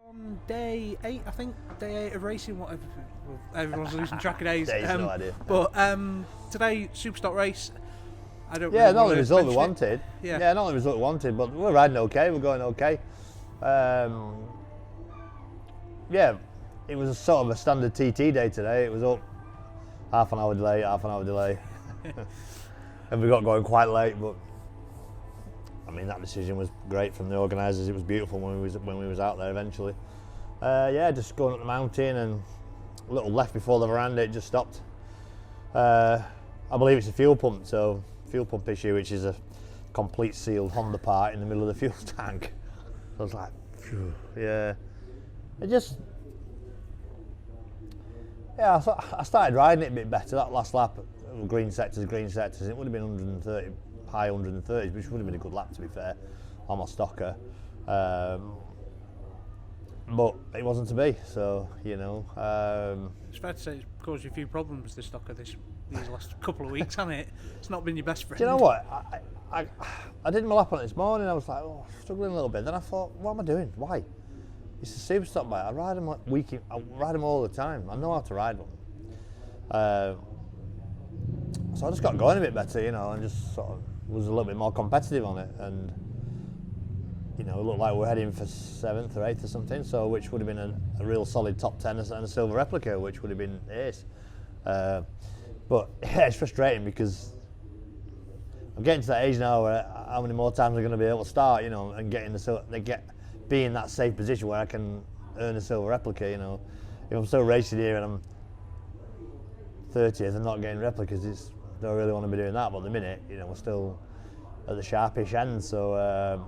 On day 8, I think, day 8 of racing, whatever. Everyone's losing track of days. No idea. But today, Superstock race. I don't. Yeah, really not wanna the result we mention it. wanted. Yeah. Not the result we wanted, but we're riding okay. We're going okay. Yeah, it was a sort of a standard TT day today. It was up half an hour delay, and we got going quite late. But I mean, that decision was great from the organisers. It was beautiful when we was out there eventually. Yeah, just going up the mountain and a little left before the veranda, it just stopped. I believe it's a fuel pump issue, which is a complete sealed Honda part in the middle of the fuel tank. I was like, phew, yeah. I started riding it a bit better. That last lap, green sectors, it would have been 130, high 130s, which would have been a good lap to be fair, on my stocker. But it wasn't to be, so, you know. It's fair to say it's caused you a few problems, this stocker, these last couple of weeks, hasn't it? It's not been your best friend. Do you know what? I did my lap on it this morning. I was like, struggling a little bit. Then I thought, what am I doing? Why? It's a Superstock bike. I ride them I ride them all the time. I know how to ride one. So I just got going a bit better, you know, and just sort of was a little bit more competitive on it. And you know, it looked like we're heading for 7th or 8th or something. So which would have been a real solid top 10 and a silver replica, which would have been ace. But yeah, it's frustrating because I'm getting to that age now where how many more times I'm going to be able to start, you know, and be in that safe position where I can earn a silver replica, you know. If I'm still racing here and I'm 30th and not getting replicas, don't really want to be doing that. But at the minute, you know, we're still at the sharpish end, so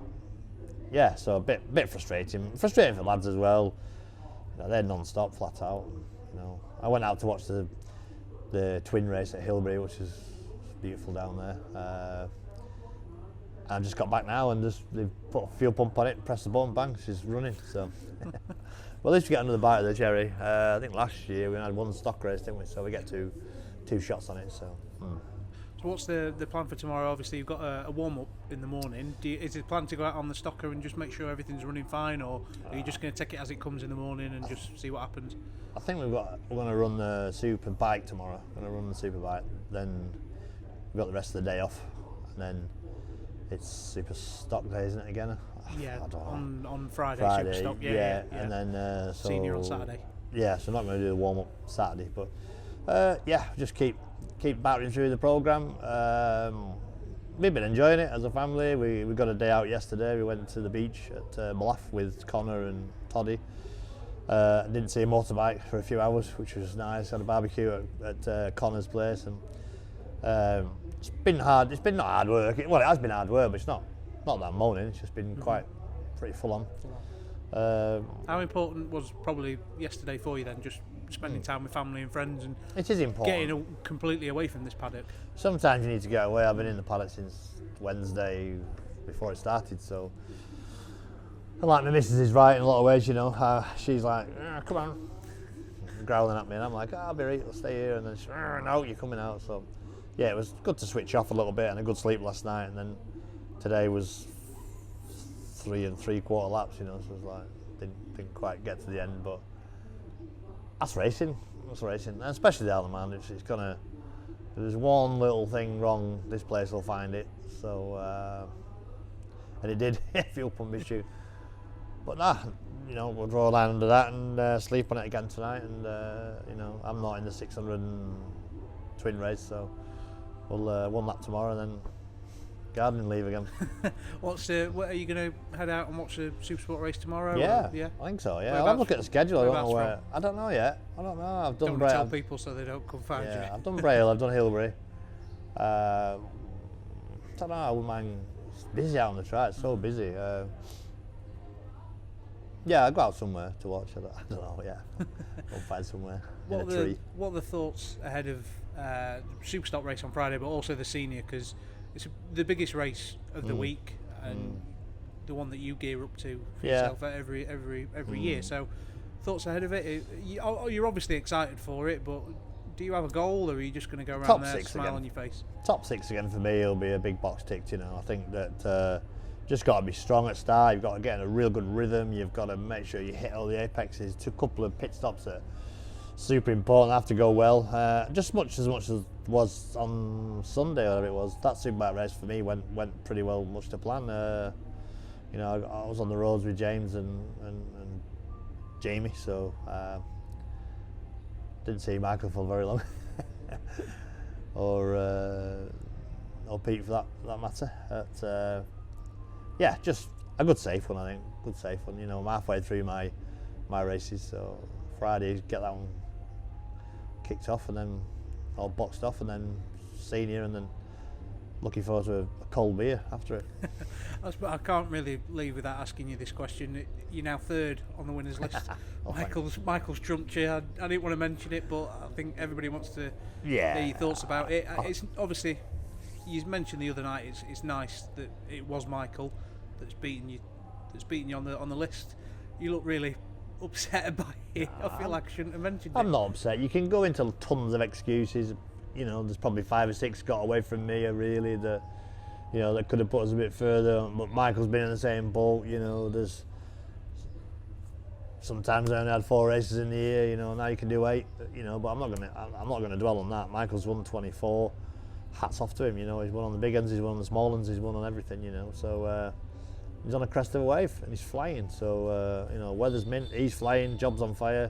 yeah, so a bit frustrating for the lads as well. You know, they're non-stop, flat out. You know, I went out to watch the twin race at Hilbury, which is beautiful down there. I just got back now and they've put a fuel pump on it, press the button, bang, she's running. So, well, at least we get another bite of the cherry. I think last year we had one stock race, didn't we? So we get two shots on it. So. So what's the plan for tomorrow? Obviously, you've got a warm up in the morning. Is it plan to go out on the stocker and just make sure everything's running fine, or are you just going to take it as it comes in the morning and just see what happens? I think we're going to run the super bike tomorrow. We're going to run the super bike. Then we've got the rest of the day off, and then it's super stock day, isn't it again? Yeah, on Friday Superstock. Yeah. And then senior on Saturday. Yeah, so not going to do the warm up Saturday, but yeah, just keep battering through the programme. We've been enjoying it as a family. We got a day out yesterday. We went to the beach at Bluff with Connor and Toddy. Didn't see a motorbike for a few hours, which was nice. Had a barbecue at Connor's place, and it's been hard. It's been not hard work. Well, it has been hard work, but it's not that I'm moaning. It's just been pretty full on. How important was probably yesterday for you then? Just spending time with family and friends and it is important. Getting completely away from this paddock. Sometimes you need to get away. I've been in the paddock since Wednesday before it started, so. And like my missus is right in a lot of ways, you know. She's like, come on, growling at me, and I'm like, I'll be right, I'll stay here. And then she's, no, you're coming out. So, yeah, it was good to switch off a little bit and a good sleep last night. And then today was 3 3/4 laps, you know. So it was like didn't quite get to the end, but that's racing. And especially the Isle of Man. It's gonna. If there's one little thing wrong, this place will find it. So, and it did. Fuel pump issue. But you know, we'll draw a line under that and sleep on it again tonight. And you know, I'm not in the 600 twin race, so we'll one lap tomorrow and then gardening leave again. What are you going to head out and watch the Supersport race tomorrow? Yeah, yeah, I think so. Yeah, I'll have a look at the schedule. I don't know where. I don't know yet. I don't know. I've done. Don't tell people so they don't come find you. Yeah, I've done Braille. I've done Hilbury. I don't know. I wouldn't mind. It's busy out on the track. It's so busy. Yeah, I'll go out somewhere to watch. I don't know. Yeah, we'll find somewhere in a tree. What are the thoughts ahead of Superstock race on Friday, but also the senior, because it's the biggest race of the week and the one that you gear up to for yourself every year. So, thoughts ahead of it? You're obviously excited for it, but do you have a goal, or are you just going to go around Top there, 6 smile again. on your face? Top 6 again for me. It'll be a big box ticked. You know, I think that just got to be strong at start. You've got to get in a real good rhythm. You've got to make sure you hit all the apexes. A couple of pit stops that are super important, have to go well. Just as much as was on Sunday, or whatever it was. That Superbike race for me went pretty well, much to plan. You know, I was on the roads with James and Jamie, so didn't see Michael for very long, or Pete for that matter. But, yeah, just a good safe one, I think. Good safe one. You know, I'm halfway through my races, so Friday get that one kicked off and then all boxed off, and then senior, and then looking forward to a cold beer after it. I can't really leave without asking you this question. You're now third on the winners list. Michael's trumped you. I didn't want to mention it, but I think everybody wants to hear your thoughts about it. It's obviously, you mentioned the other night, it's nice that it was Michael that's beaten you on the list. You look really upset by it. I feel like I shouldn't have mentioned it. I'm not upset. You can go into tons of excuses. You know, there's probably 5 or 6 got away from me, really, that, you know, that could have put us a bit further. But Michael's been in the same boat. You know, there's sometimes I only had 4 races in the year. You know, now you can do 8. You know, but I'm not gonna dwell on that. Michael's won 24. Hats off to him. You know, he's won on the big ends, he's won on the small ends, he's won on everything. You know, so he's on a crest of a wave and he's flying. So you know, weather's mint. He's flying. Job's on fire.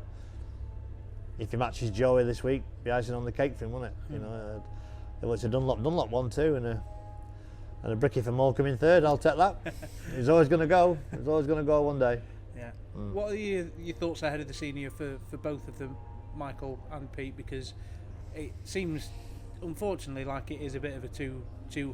If he matches Joey this week, be icing on the cake for him, wouldn't it? You know, it's a Dunlop 1-2 and a Bricky for Morecambe in third. I'll take that. He's always going to go. He's always going to go one day. Yeah. What are your thoughts ahead of the senior for both of them, Michael and Pete? Because it seems, unfortunately, like it is a bit of a two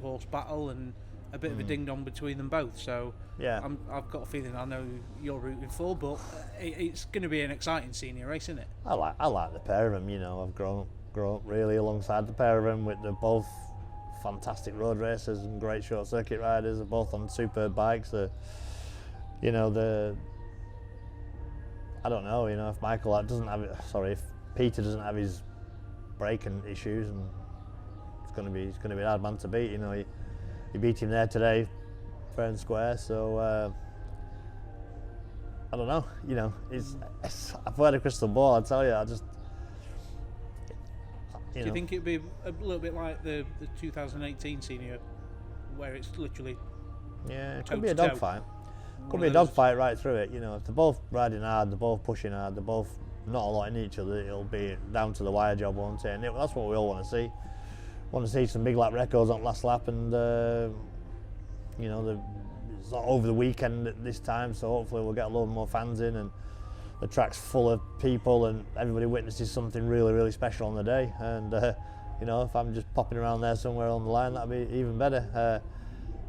horse battle and a bit of a ding dong between them both. So yeah, I've got a feeling I know you're rooting for, but it's going to be an exciting senior race, isn't it? I like the pair of them. You know, I've grown up really alongside the pair of them. They're both fantastic road racers and great short circuit riders. They're both on superb bikes. You know, I don't know. You know, if Michael doesn't have it, if Peter doesn't have his braking issues, and it's going to be a hard man to beat. You know, he beat him there today, fair and square. So I don't know. You know, I've had a crystal ball. I tell you, Do you think it'd be a little bit like the 2018 senior, where it's literally it could be a dogfight. Could be a dogfight right through it. You know, if they're both riding hard, they're both pushing hard, they're both not a lot in each other, it'll be down to the wire job, won't it? And that's what we all want to see. Want to see some big lap records on last lap, and you know, it's not over the weekend at this time, so hopefully we'll get a lot more fans in, and the track's full of people, and everybody witnesses something really, really special on the day. And you know, if I'm just popping around there somewhere on the line, that'd be even better.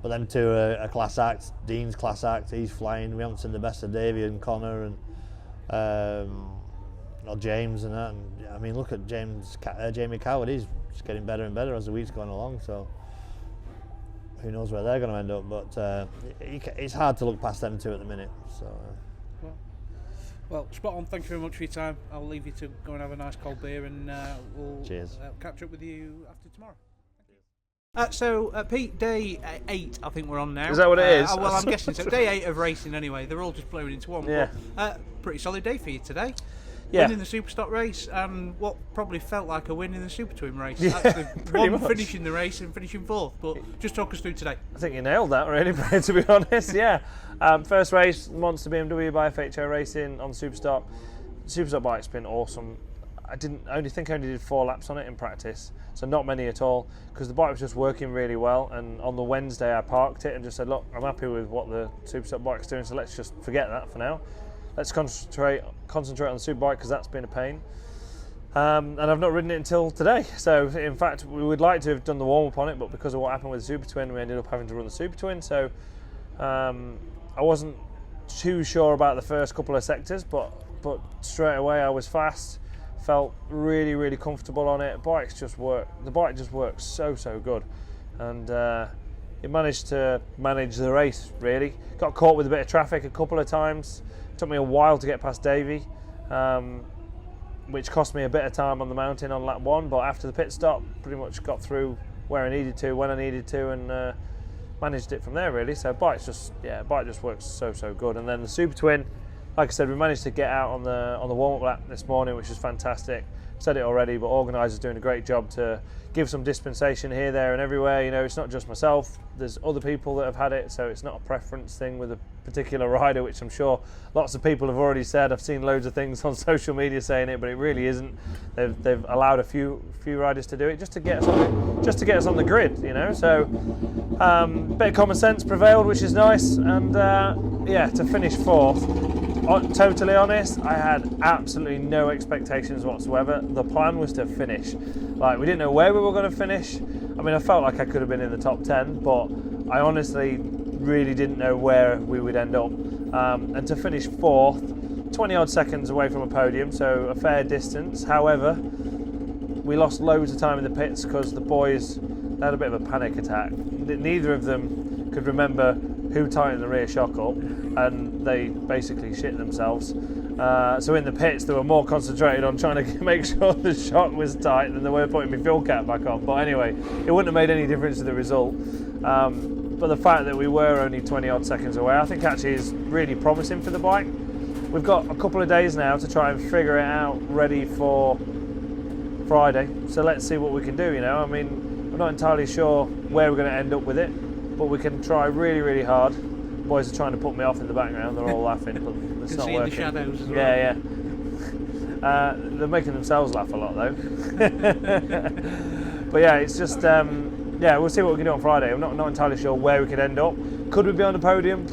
But them two are a class act. Dean's class act. He's flying. We haven't seen the best of Davey and Connor and or James and that. And I mean, look at Jamie Coward. He's just getting better and better as the week's going along. So who knows where they're going to end up? But it's hard to look past them two at the minute. So. Well, spot on. Thank you very much for your time. I'll leave you to go and have a nice cold beer, and we'll catch up with you after tomorrow. So, Pete, day 8, I think we're on now. Is that what it is? Well, I'm guessing so. Day 8 of racing anyway. They're all just blowing into one. Yeah. But, pretty solid day for you today. Yeah. Winning the Superstock race, and what probably felt like a win in the Supertwin race. Yeah, Actually, finishing the race and finishing 4th. But just talk us through today. I think you nailed that, really, to be honest. Yeah. First race, Monster BMW by FHO Racing on Superstock. Superstock bike's been awesome. I only did 4 laps on it in practice, so not many at all, because the bike was just working really well. And on the Wednesday I parked it and just said, look, I'm happy with what the Superstock bike's doing, so let's just forget that for now. Let's concentrate on the Superbike, because that's been a pain. And I've not ridden it until today. So in fact, we would like to have done the warm-up on it, but because of what happened with the Supertwin, we ended up having to run the Supertwin. So I wasn't too sure about the first couple of sectors, but straight away I was fast. Felt really, really comfortable on it. The bike just works so good, and it managed to manage the race really. Got caught with a bit of traffic a couple of times. Took me a while to get past Davey, which cost me a bit of time on the mountain on lap 1. But after the pit stop, pretty much got through where I needed to, when I needed to, and managed it from there really. So bike just works so good. And then the Super Twin, like I said, we managed to get out on the warm-up lap this morning, which was fantastic. Said it already, but organisers doing a great job to give some dispensation here, there and everywhere. You know, it's not just myself, there's other people that have had it, so it's not a preference thing with a particular rider, which I'm sure lots of people have already said. I've seen loads of things on social media saying it, but it really isn't. They've allowed a few riders to do it just to get us on the grid, you know. So bit of common sense prevailed, which is nice. And yeah, to finish fourth, totally honest, I had absolutely no expectations whatsoever. The plan was to finish. Like, we didn't know where we were going to finish. I mean, I felt like I could have been in the top 10, but I honestly really didn't know where we would end up. And to finish fourth, 20 odd seconds away from a podium, so a fair distance. However, we lost loads of time in the pits because the boys had a bit of a panic attack. Neither of them could remember who tightened the rear shock up, and they basically shit themselves. So in the pits, they were more concentrated on trying to make sure the shock was tight than they were putting my fuel cap back on. But anyway, it wouldn't have made any difference to the result. But the fact that we were only 20 odd seconds away, I think actually is really promising for the bike. We've got a couple of days now to try and figure it out, ready for Friday. So let's see what we can do, you know. I mean, I'm not entirely sure where we're going to end up with it, but we can try really hard. Boys are trying to put me off in the background, they're all laughing, but it's not working. The shadows as well. Yeah. They're making themselves laugh a lot though. But yeah, it's just, yeah, we'll see what we can do on Friday. I'm not entirely sure where we could end up. Could we be on the podium?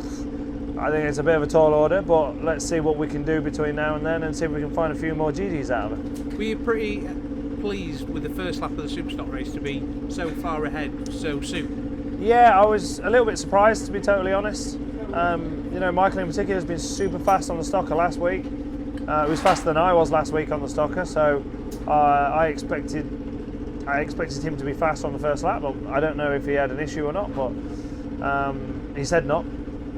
I think it's a bit of a tall order, but let's see what we can do between now and then and see if we can find a few more GDs out of it. Were you pretty pleased with the first lap of the Superstock race to be so far ahead so soon? Yeah, I was a little bit surprised, to be totally honest. You know, Michael in particular has been super fast on the Stocker last week. He was faster than I was last week on the Stocker, so I expected him to be fast on the first lap. But I don't know if he had an issue or not, but he said not.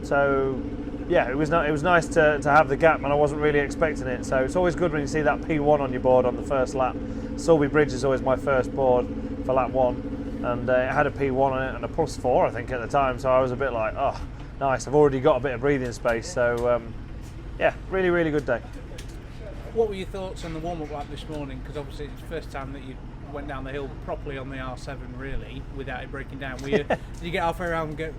So yeah, it was nice to have the gap, and I wasn't really expecting it. So it's always good when you see that P1 on your board on the first lap. Sulby Bridge is always my first board for lap 1, and it had a P1 on it and a +4 I think at the time. So I was a bit like, oh, nice. I've already got a bit of breathing space. So yeah, really good day. What were your thoughts on the warm-up lap this morning? Because obviously it's the first time that you went down the hill properly on the R7 really, without it breaking down. Did you get halfway around and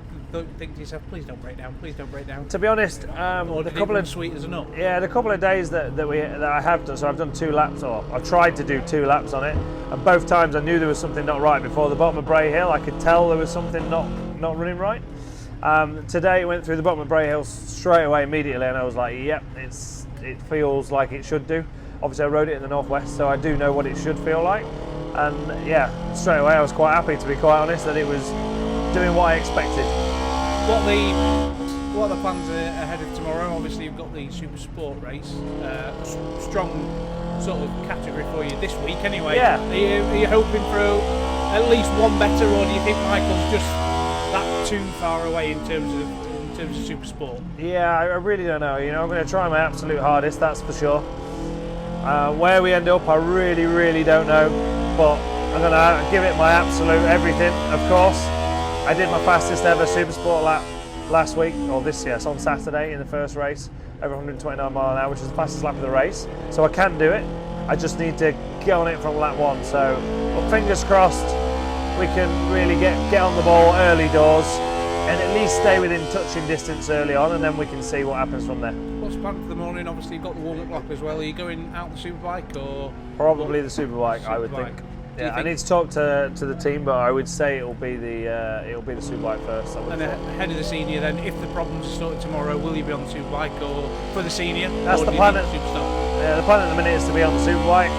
think to yourself, please don't break down, please don't break down? To be honest, or did a couple it of sweet as a nut? Yeah, the couple of days that I have done, so I've done 2 laps, or I've tried to do 2 laps on it, and both times I knew there was something not right. Before the bottom of Bray Hill, I could tell there was something not running right. Today it went through the bottom of Bray Hill straight away immediately, and I was like, yep, it feels like it should do. Obviously I rode it in the northwest, so I do know what it should feel like. And yeah, straight away I was quite happy, to be quite honest, that it was doing what I expected. What are the plans ahead of tomorrow? Obviously you've got the Super Sport race, strong sort of category for you this week anyway. Yeah. Are you hoping for at least one better, or do you think Michael's just that too far away in terms of Super Sport? Yeah, I really don't know. You know, I'm going to try my absolute hardest, that's for sure. Where we end up, I really don't know, but I'm going to give it my absolute everything, of course. I did my fastest ever Super Sport lap last week, or this year, so on Saturday in the first race, over 129 mile an hour, which is the fastest lap of the race. So I can do it, I just need to get on it from lap 1. So, well, fingers crossed, we can really get on the ball early doors, and at least stay within touching distance early on, and then we can see what happens from there. What's the plan for the morning? Obviously you've got the warm-up lap as well. Are you going out the Superbike or? Probably the Superbike, I would think. Yeah, I need to talk to the team, but I would say it'll be the Superbike first. And ahead of the senior, then, if the problems are sorted tomorrow, will you be on the Superbike or for the senior? That's the plan. Yeah, the plan at the minute is to be on the Superbike,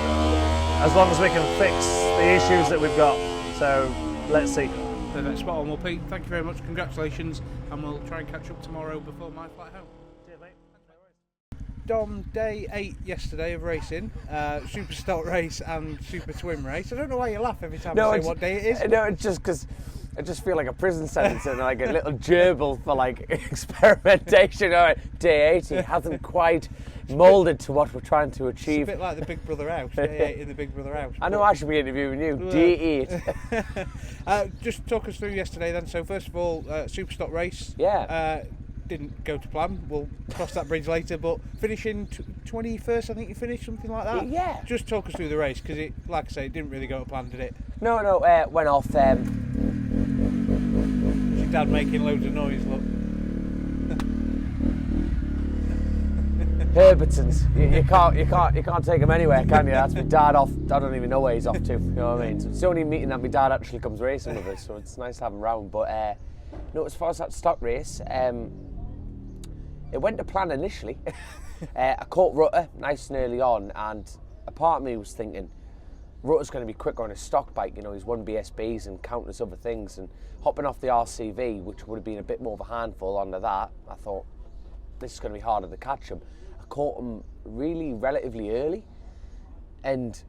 as long as we can fix the issues that we've got. So let's see. Perfect, spot on. Well, Pete, thank you very much. Congratulations, and we'll try and catch up tomorrow before my flight home. Cheers, mate. Dom, day 8 yesterday of racing, Superstock race and Supertwin race. I don't know why you laugh every time I say what day it is. No, it's just because I just feel like a prison sentence and like a little gerbil for like experimentation. All right, day 80 hasn't quite moulded to what we're trying to achieve. It's a bit like the Big Brother house, in the Big Brother house. I know I should be interviewing you. Day 8. Just talk us through yesterday then. So first of all, Superstock race. Yeah. Didn't go to plan. We'll cross that bridge later. But finishing 21st, I think you finished, something like that. Yeah. Just talk us through the race, because it, like I say, it didn't really go to plan, did it? No, went off. Was your dad making loads of noise? Look. Herbertsons. You can't take him anywhere, can you? That's my dad off. I don't even know where he's off to. You know what I mean? So it's the only meeting that my dad actually comes racing with us. So it's nice to have him round. But no, as far as that stock race, it went to plan initially. I caught Rutter nice and early on, and a part of me was thinking, Rutter's going to be quicker on his stock bike. You know, he's won BSBs and countless other things, and hopping off the RCV, which would have been a bit more of a handful under that, I thought, this is going to be harder to catch him. I caught him really relatively early, and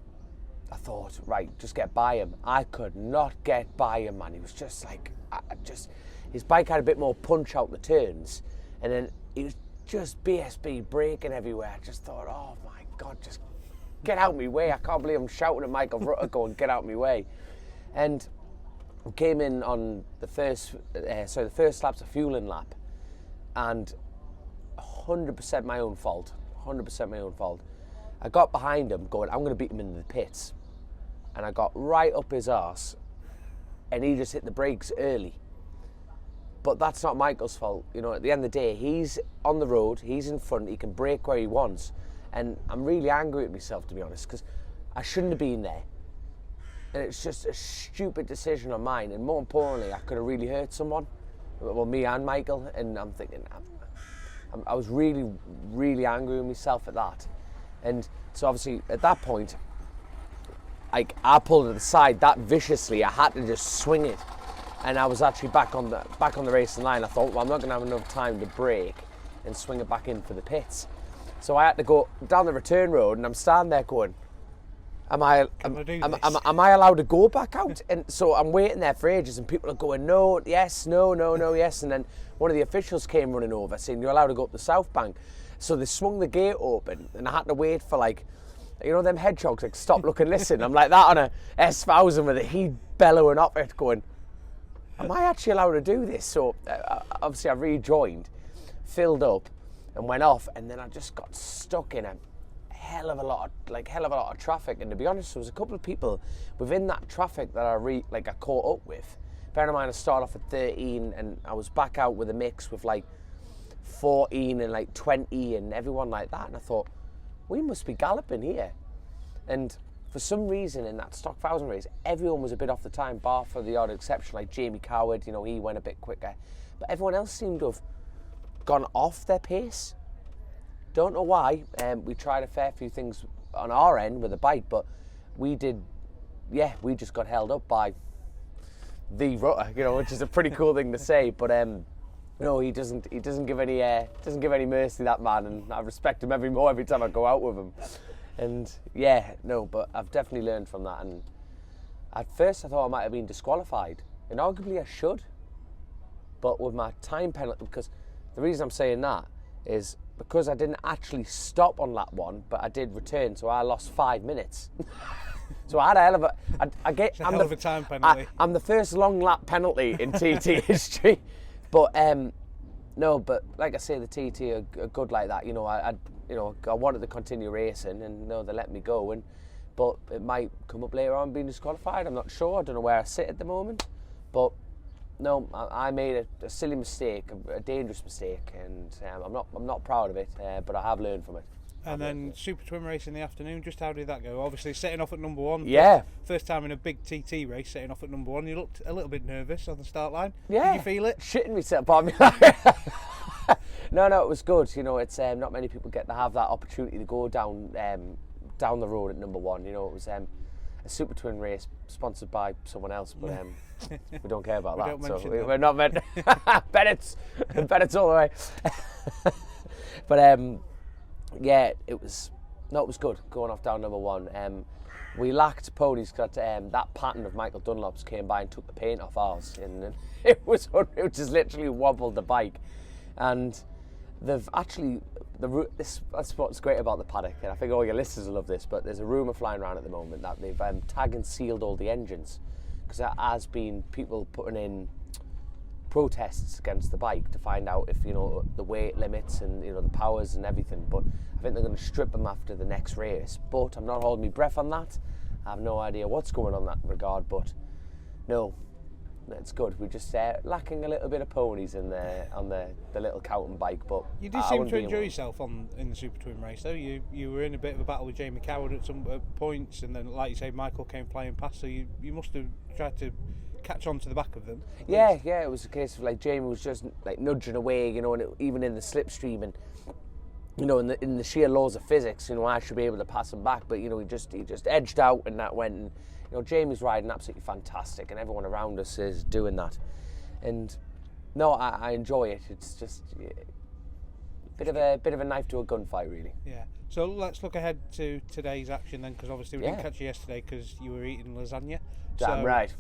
I thought, right, just get by him. I could not get by him, man. He was just like, his bike had a bit more punch out the turns, and then he was just BSB braking everywhere. I just thought, oh my God, just get out my way. I can't believe I'm shouting at Michael Burton going, get out my way. And we came in on the first lap's a fueling lap, and 100% my own fault. 100% my own fault. I got behind him going, I'm going to beat him into the pits. And I got right up his arse, and he just hit the brakes early. But that's not Michael's fault. You know, at the end of the day, he's on the road, he's in front, he can brake where he wants. And I'm really angry at myself, to be honest, because I shouldn't have been there. And it's just a stupid decision on mine. And more importantly, I could have really hurt someone. Well, me and Michael. And I'm thinking, I was really, really angry with myself at that. And so obviously, at that point, like, I pulled it aside that viciously. I had to just swing it. And I was actually back on the racing line. I thought, well, I'm not going to have enough time to brake and swing it back in for the pits. So I had to go down the return road, and I'm standing there going, am I allowed to go back out? And so I'm waiting there for ages, and people are going, no, yes, no, yes. And then one of the officials came running over saying, you're allowed to go up the south bank. So they swung the gate open, and I had to wait for, like, you know, them hedgehogs, like, stop, look and listen. I'm like that on a S1000 with the heat bellowing up it going, am I actually allowed to do this? So obviously I rejoined, filled up, and went off, and then I just got stuck in a hell of a lot of traffic. And to be honest, there was a couple of people within that traffic that I caught up with. Bear in mind, I started off at 13, and I was back out with a mix with like 14 and like 20 and everyone like that. And I thought, we must be galloping here. And for some reason in that stock 1000 race, everyone was a bit off the time, bar for the odd exception, like Jamie Coward, you know, he went a bit quicker. But everyone else seemed to have gone off their pace. Don't know why. We tried a fair few things on our end with the bike, but we just got held up by the Rutter, you know, which is a pretty cool thing to say. But no, he doesn't give any mercy, that man, and I respect him every time I go out with him. And yeah, no, but I've definitely learned from that. And at first I thought I might have been disqualified, and arguably I should. But with my time penalty, because the reason I'm saying that is because I didn't actually stop on lap 1, but I did return, so I lost 5 minutes. So I had a hell of a... I'm of a time penalty. I'm the first long lap penalty in TT history. But no, but like I say, the TT are good like that. You know, I wanted to continue racing, and no, they let me go. But it might come up later on being disqualified. I'm not sure. I don't know where I sit at the moment. But no, I made a silly mistake, a dangerous mistake, and I'm not proud of it. But I have learned from it. And then Super Twin race in the afternoon, just how did that go? Obviously setting off at number 1. Yeah. First time in a big TT race, setting off at number 1. You looked a little bit nervous on the start line. Yeah. Did you feel it? Shitting myself, pardon me. No, it was good. You know, it's not many people get to have that opportunity to go down the road at number 1. You know, it was a Super Twin race sponsored by someone else, but we don't care about that. So we're not meant. Bennetts all the way. But yeah, it was good going off down number 1. we lacked ponies because that pattern of Michael Dunlop's came by and took the paint off ours, and it was unreal, just literally wobbled the bike. And they've actually, that's what's great about the paddock, and I think all your listeners will love this, but there's a rumour flying around at the moment that they've tagged and sealed all the engines, because there has been people putting in protests against the bike to find out if, you know, the weight limits and, you know, the powers and everything. But I think they're going to strip them after the next race, but I'm not holding my breath on that. I have no idea what's going on in that regard, but no, it's good. We're just lacking a little bit of ponies on the little Cowton bike. But you did seem to enjoy yourself in the Super Twin race, though. You were in a bit of a battle with Jamie Coward at some points, and then, like you say, Michael came flying past, so you must have tried to catch on to the back of them. Yeah, it was a case of like Jamie was just like nudging away, you know, and even in the slipstream, and you know, in the sheer laws of physics, you know, I should be able to pass him back, but you know, he just edged out, and that went. And you know, Jamie's riding absolutely fantastic, and everyone around us is doing that. And no, I enjoy it. It's just bit of a knife to a gunfight, really. Yeah. So let's look ahead to today's action then, because obviously we didn't catch you yesterday because you were eating lasagna. Damn right.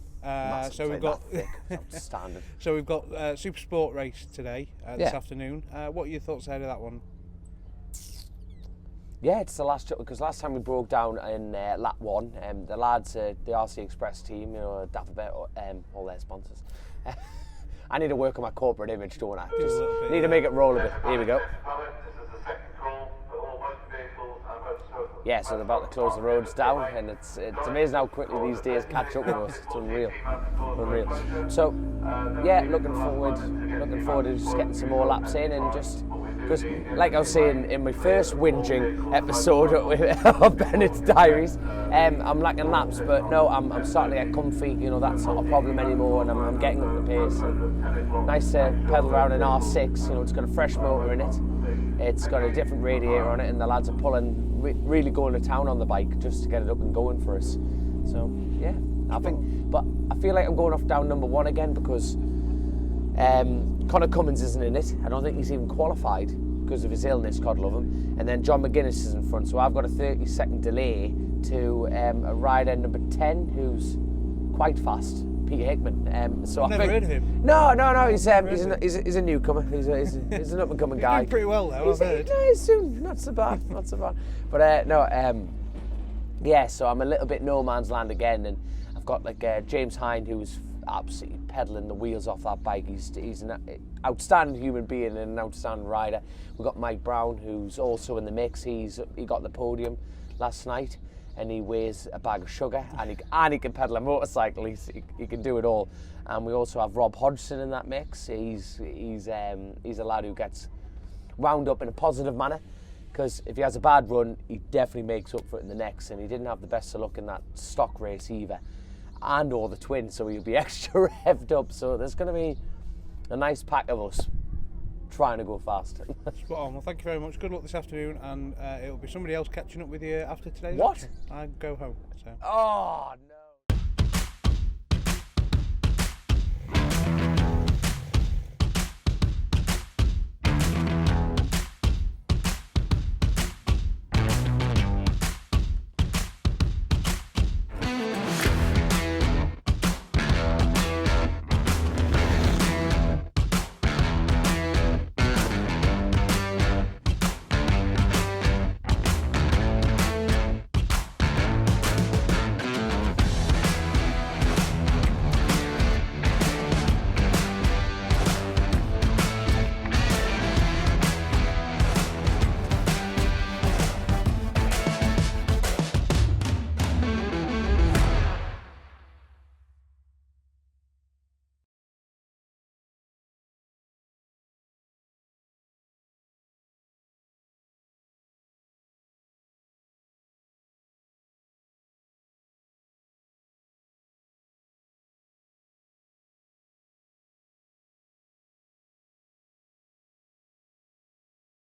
So we've got standard. So we've got Super Sport race today this afternoon. What are your thoughts ahead of that one? Yeah, it's the last, because last time we broke down in lap 1, the lads, the RC Express team, you know, Dapperbet, all their sponsors. I need to work on my corporate image, don't I? Just need to make it roll a bit. Here we go. Yeah, so they're about to close the roads down, and it's amazing how quickly these days catch up with us. It's unreal. So, yeah, looking forward to just getting some more laps in, and just because, like I was saying in my first whinging episode of Bennetts Diaries, I'm lacking laps, but no, I'm starting to get comfy. You know, that's not a problem anymore, and I'm getting up the pace. And nice to pedal around an R6. You know, it's got a fresh motor in it. It's got a different radiator on it, and the lads are pulling, really going to town on the bike just to get it up and going for us. So yeah, but I feel like I'm going off down number 1 again, because Connor Cummins isn't in it. I don't think he's even qualified because of his illness, God love him. And then John McGuinness is in front, so I've got a 30-second delay to a rider number 10 who's quite fast, Peter Hickman. So I've never heard of him. No. He's a newcomer. He's an up and coming guy. He's doing pretty well though. I've heard. He's doing not so bad. But yeah. So I'm a little bit no man's land again, and I've got like James Hine, who's absolutely pedaling the wheels off that bike. He's an outstanding human being and an outstanding rider. We've got Mike Brown, who's also in the mix. He got the podium last night, and he weighs a bag of sugar, and he can pedal a motorcycle. He can do it all. And we also have Rob Hodgson in that mix. He's a lad who gets wound up in a positive manner, because if he has a bad run, he definitely makes up for it in the next. And he didn't have the best of luck in that stock race either, or the twin, so he'll be extra revved up. So there's going to be a nice pack of us trying to go fast. Spot on. Well, thank you very much. Good luck this afternoon, and it'll be somebody else catching up with you after today's What? action. I go home. So. Oh, no.